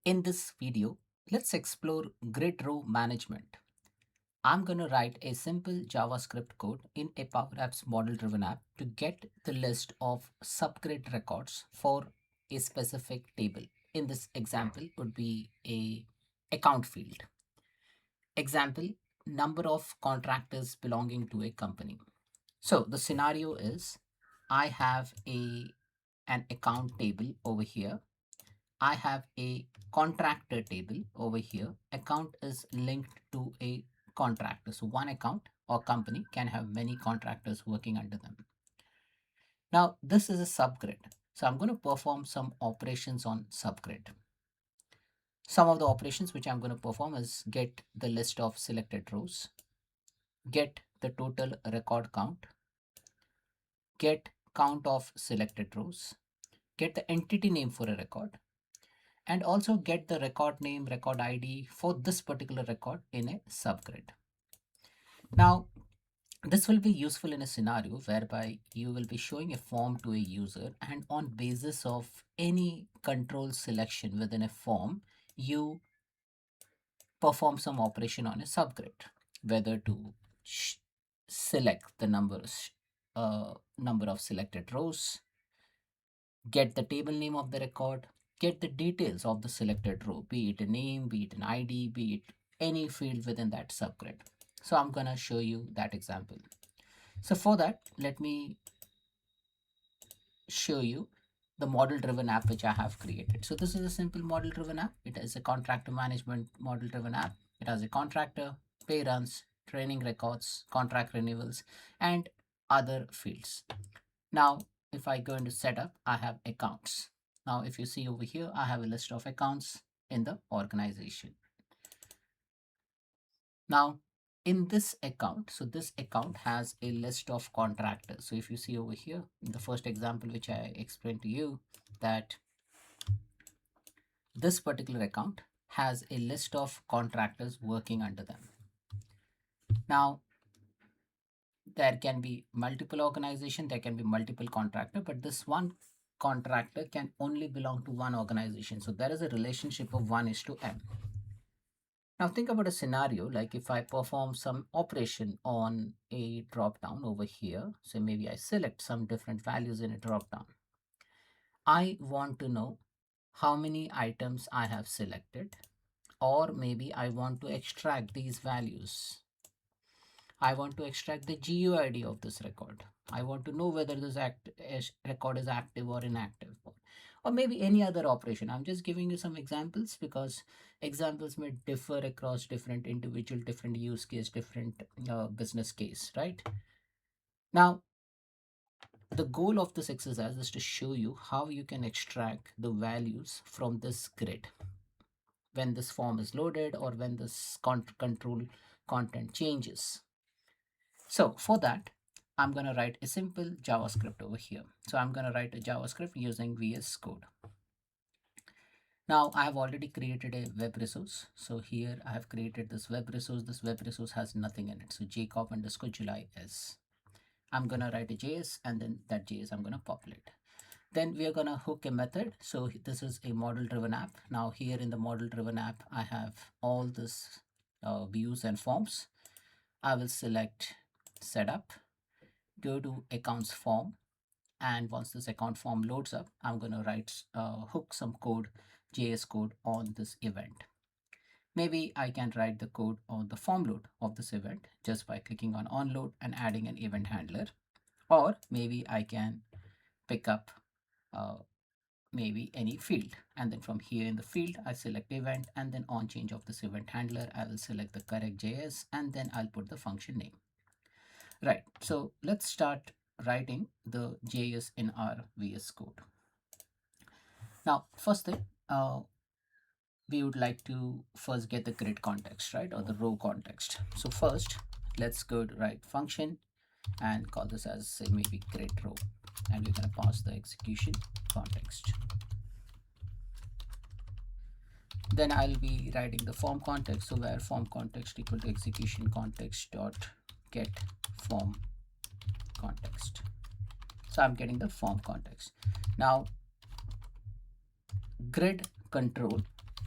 In this video, let's explore grid row management. I'm going to write a simple JavaScript code in a Power Apps model-driven app to get the list of subgrid records for a specific table. In this example would be a account field. Example, number of contractors belonging to a company. So the scenario is I have an account table over here. I have a contractor table over here. Account is linked to a contractor. So one account or company can have many contractors working under them. Now this is a subgrid. So I'm going to perform some operations on subgrid. Some of the operations which I'm going to perform is get the list of selected rows, get the total record count, get count of selected rows, get the entity name for a record, and also get the record name, record ID for this particular record in a subgrid. Now, this will be useful in a scenario whereby you will be showing a form to a user, and on basis of any control selection within a form, you perform some operation on a subgrid, whether to select the number of selected rows, get the table name of the record, get the details of the selected row, be it a name, be it an ID, be it any field within that subgrid. So I'm going to show you that example. So for that, let me show you the model driven app which I have created. So this is a simple model driven app. It is a contractor management model driven app. It has a contractor, pay runs, training records, contract renewals, and other fields. Now, if I go into setup, I have accounts. Now, if you see over here, I have a list of accounts in the organization. Now, in this account, so this account has a list of contractors. So if you see over here, in the first example, which I explained to you, that this particular account has a list of contractors working under them. Now, there can be multiple organization, there can be multiple contractor, but this one contractor can only belong to one organization. So there is a relationship of 1:m. Now think about a scenario like if I perform some operation on a drop down over here. So maybe I select some different values in a drop down. I want to know how many items I have selected, or maybe I want to extract these values. I want to extract the GUID of this record. I want to know whether this record is active or inactive, or maybe any other operation. I'm just giving you some examples because examples may differ across different individual, different use case, different business case, right? Now, the goal of this exercise is to show you how you can extract the values from this grid when this form is loaded or when this control content changes. So for that, I'm going to write a simple JavaScript over here. So I'm going to write a JavaScript using VS Code. Now I have already created a web resource. So here I have created this web resource. This web resource has nothing in it. So Jacob_July is. I'm going to write a JS, and then that JS I'm going to populate. Then we are going to hook a method. So this is a model driven app. Now here in the model driven app, I have all this views and forms. I will select setup, go to accounts form, and once this account form loads up, I'm going to write hook some code, JS code on this event. Maybe I can write the code on the form load of this event just by clicking on onload and adding an event handler, or maybe I can pick up maybe any field, and then from here in the field I select event, and then on change of this event handler I will select the correct JS, and then I'll put the function name. Right, so let's start writing the JS in our VS Code. Now, first thing, we would like to first get the grid context, right, or the row context. So first, let's go to write function and call this as, say, maybe grid row, and we're going to pass the execution context. Then I'll be writing the form context, so where form context equal to execution context dot get form context. So I'm getting the form context. Now, grid control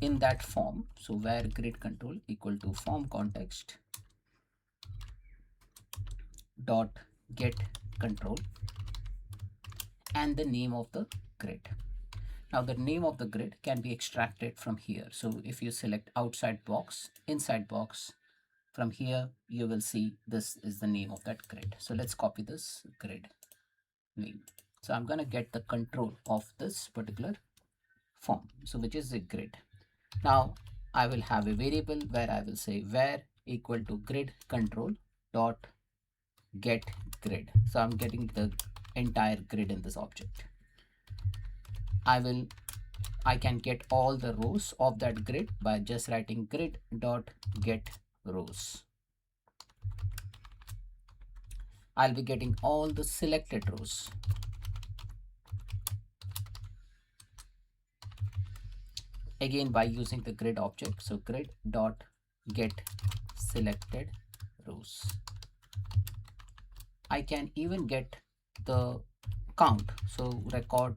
in that form. So where grid control equal to form context dot get control and the name of the grid. Now the name of the grid can be extracted from here. So if you select outside box, inside box, from here you will see this is the name of that grid. So let's copy this grid name. So I'm going to get the control of this particular form, so which is the grid. Now I will have a variable where I will say where equal to grid control dot get grid. So I'm getting the entire grid in this object. I can get all the rows of that grid by just writing grid dot get rows. I'll be getting all the selected rows. Again by using the grid object. So grid dot get selected rows. I can even get the count. So record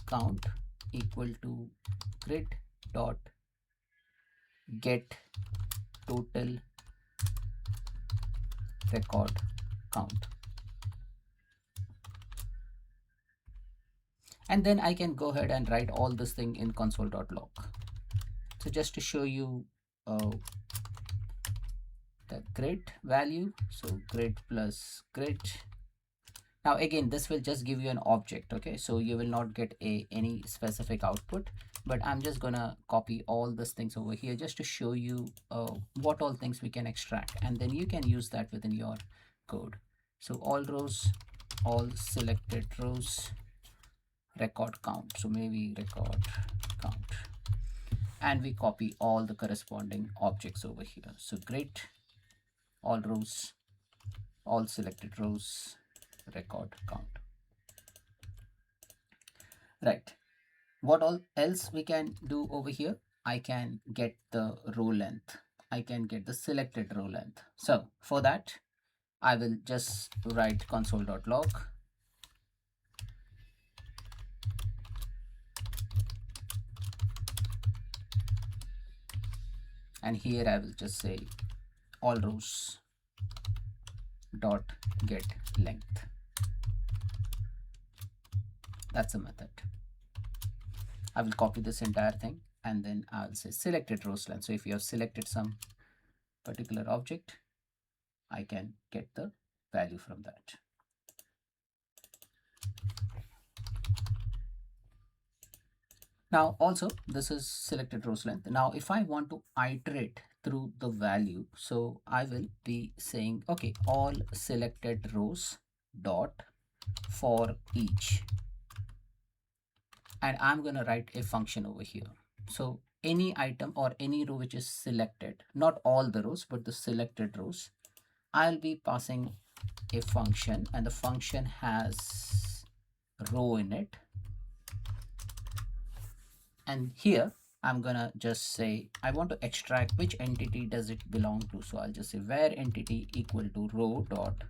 count equal to grid dot get total record count. And then I can go ahead and write all this thing in console.log. So just to show you the grid value, so grid plus grid. Now again, this will just give you an object, okay? So you will not get any specific output, but I'm just gonna copy all these things over here just to show you what all things we can extract, and then you can use that within your code. So all rows, all selected rows, record count. So maybe record count, and we copy all the corresponding objects over here. So grid, all rows, all selected rows, record count. Right. What all else we can do over here? I can get the row length. I can get the selected row length. So for that, I will just write console.log. And here I will just say all rows dot get length. That's a method. I will copy this entire thing, and then I'll say selected rows length. So if you have selected some particular object, I can get the value from that. Now also this is selected rows length. Now if I want to iterate through the value, so I will be saying, okay, all selected rows dot for each, and I'm going to write a function over here. So any item or any row which is selected, not all the rows, but the selected rows, I'll be passing a function, and the function has row in it. And here I'm gonna just say I want to extract which entity does it belong to. So I'll just say where entity equal to row dot.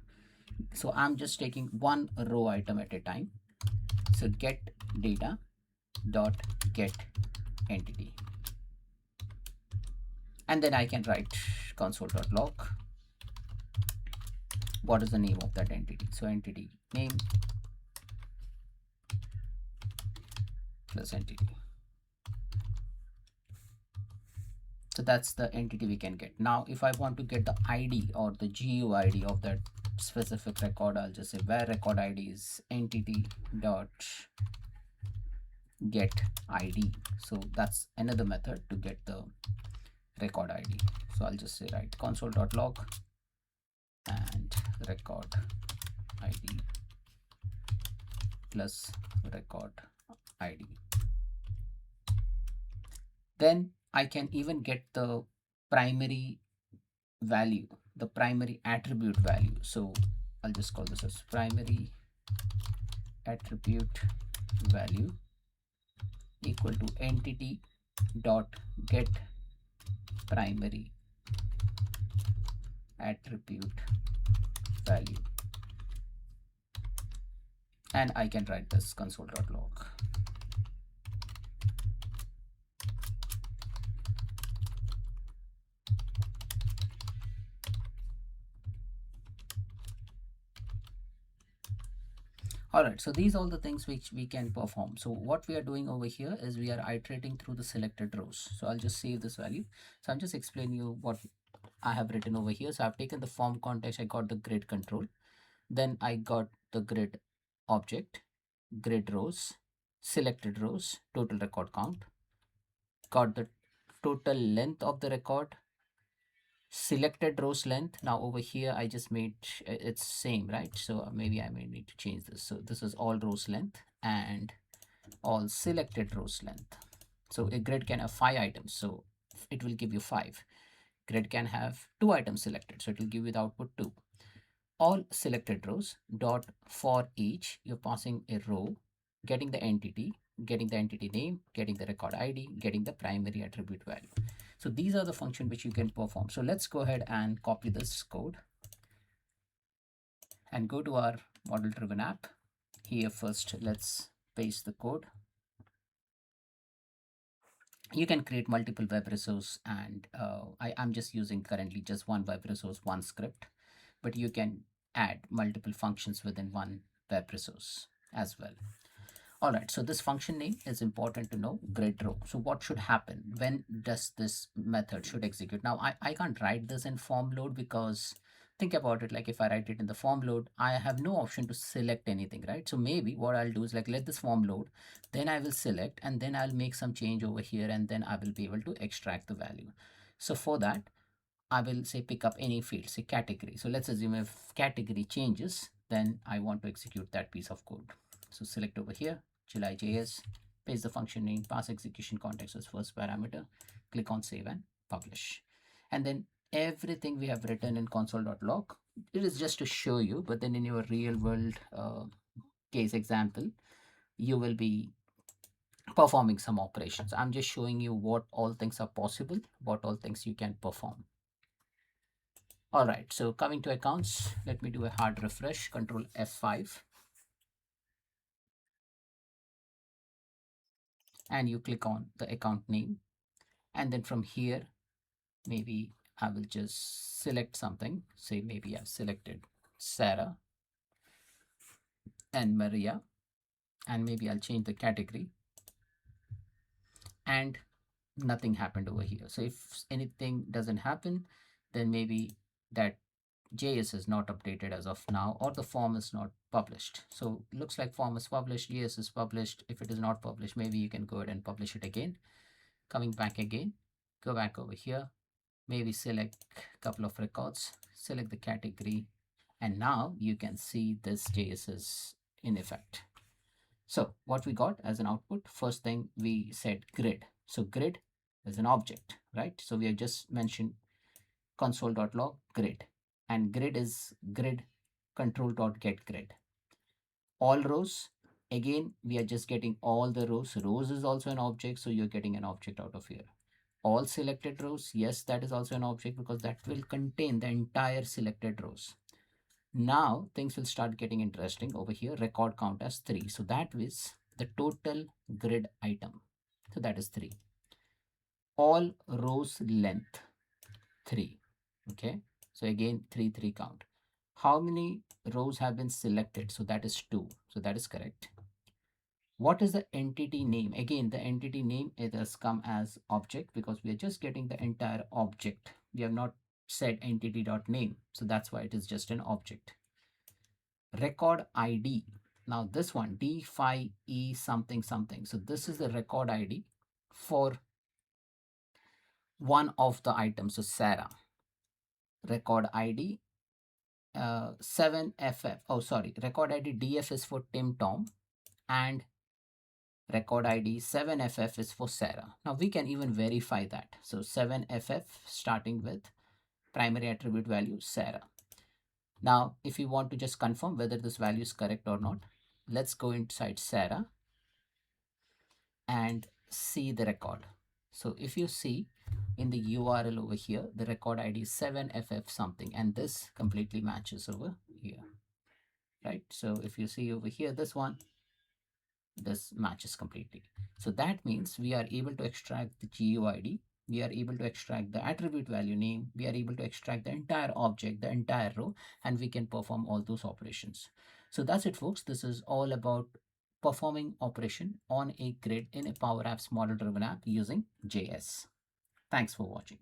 So I'm just taking one row item at a time. So get data dot get entity, and then I can write console.log. What is the name of that entity? So entity name plus entity. So that's the entity we can get. Now if I want to get the ID or the GUID of that specific record, I'll just say where record ID is entity dot get ID. So that's another method to get the record ID. So I'll just say write console.log and record ID plus record ID. Then I can even get the primary value, the primary attribute value. So I'll just call this as primary attribute value equal to entity dot get primary attribute value, and I can write this console.log. All right, so these are all the things which we can perform. So what we are doing over here is we are iterating through the selected rows. So I'll just save this value. So I'm just explaining you what I have written over here. So I've taken the form context, I got the grid control, then I got the grid object, grid rows, selected rows, total record count, got the total length of the record, selected rows length. Now over here I just made it's same, right? So maybe I may need to change this. So this is all rows length and all selected rows length. So a grid can have 5 items, so it will give you 5. Grid can have 2 items selected, so it will give you the output 2. All selected rows dot for each, you're passing a row, getting the entity name, getting the record ID, getting the primary attribute value. So these are the functions which you can perform. So let's go ahead and copy this code and go to our model driven app. Here first, let's paste the code. You can create multiple web resource, and I'm just using currently just one web resource, one script, but you can add multiple functions within one web resource as well. All right, so this function name is important to know, grid row. So what should happen? When does this method should execute? Now I can't write this in form load because think about it, like if I write it in the form load, I have no option to select anything, right? So maybe what I'll do is like let this form load, then I will select and then I'll make some change over here and then I will be able to extract the value. So for that, I will say pick up any field, say category. So let's assume if category changes, then I want to execute that piece of code. So select over here, July.js, paste the function name, pass execution context as first parameter, click on save and publish. And then everything we have written in console.log, it is just to show you, but then in your real world case example, you will be performing some operations. I'm just showing you what all things are possible, what all things you can perform. All right, so coming to accounts, let me do a hard refresh, control F5. And you click on the account name. And then from here, maybe I will just select something. Say maybe I've selected Sarah and Maria. And maybe I'll change the category. And nothing happened over here. So if anything doesn't happen, then maybe that JS is not updated as of now, or the form is not published. So looks like form is published, JS is published. If it is not published, maybe you can go ahead and publish it again. Coming back again, go back over here, maybe select a couple of records, select the category, and now you can see this JS is in effect. So what we got as an output, first thing we said grid. So grid is an object, right? So we have just mentioned console.log grid, and grid is grid control.get grid. All rows, again we are just getting all the rows. Rows is also an object, so you're getting an object out of here. All selected rows, yes, that is also an object because that will contain the entire selected rows. Now things will start getting interesting over here. Record count as 3, so that is the total grid item, so that is 3. All rows length 3. Okay, so again 3 count. How many rows have been selected? So that is 2, so that is correct. What is the entity name? Again, the entity name, it has come as object because we are just getting the entire object. We have not said entity.name, so that's why it is just an object. Record ID, now this one D5E something something, so this is the record ID for one of the items. So Sarah, record ID 7FF, oh sorry, record ID DF is for Tim Tom, and record ID 7FF is for Sarah. Now we can even verify that. So 7FF starting with primary attribute value Sarah. Now if you want to just confirm whether this value is correct or not, let's go inside Sarah and see the record. So if you see in the URL over here, the record ID is 7FF something, and this completely matches over here, right? So if you see over here, this one, this matches completely. So that means we are able to extract the GUID, we are able to extract the attribute value name, we are able to extract the entire object, the entire row, and we can perform all those operations. So that's it, folks. This is all about performing operation on a grid in a Power Apps model driven app using JS. Thanks for watching.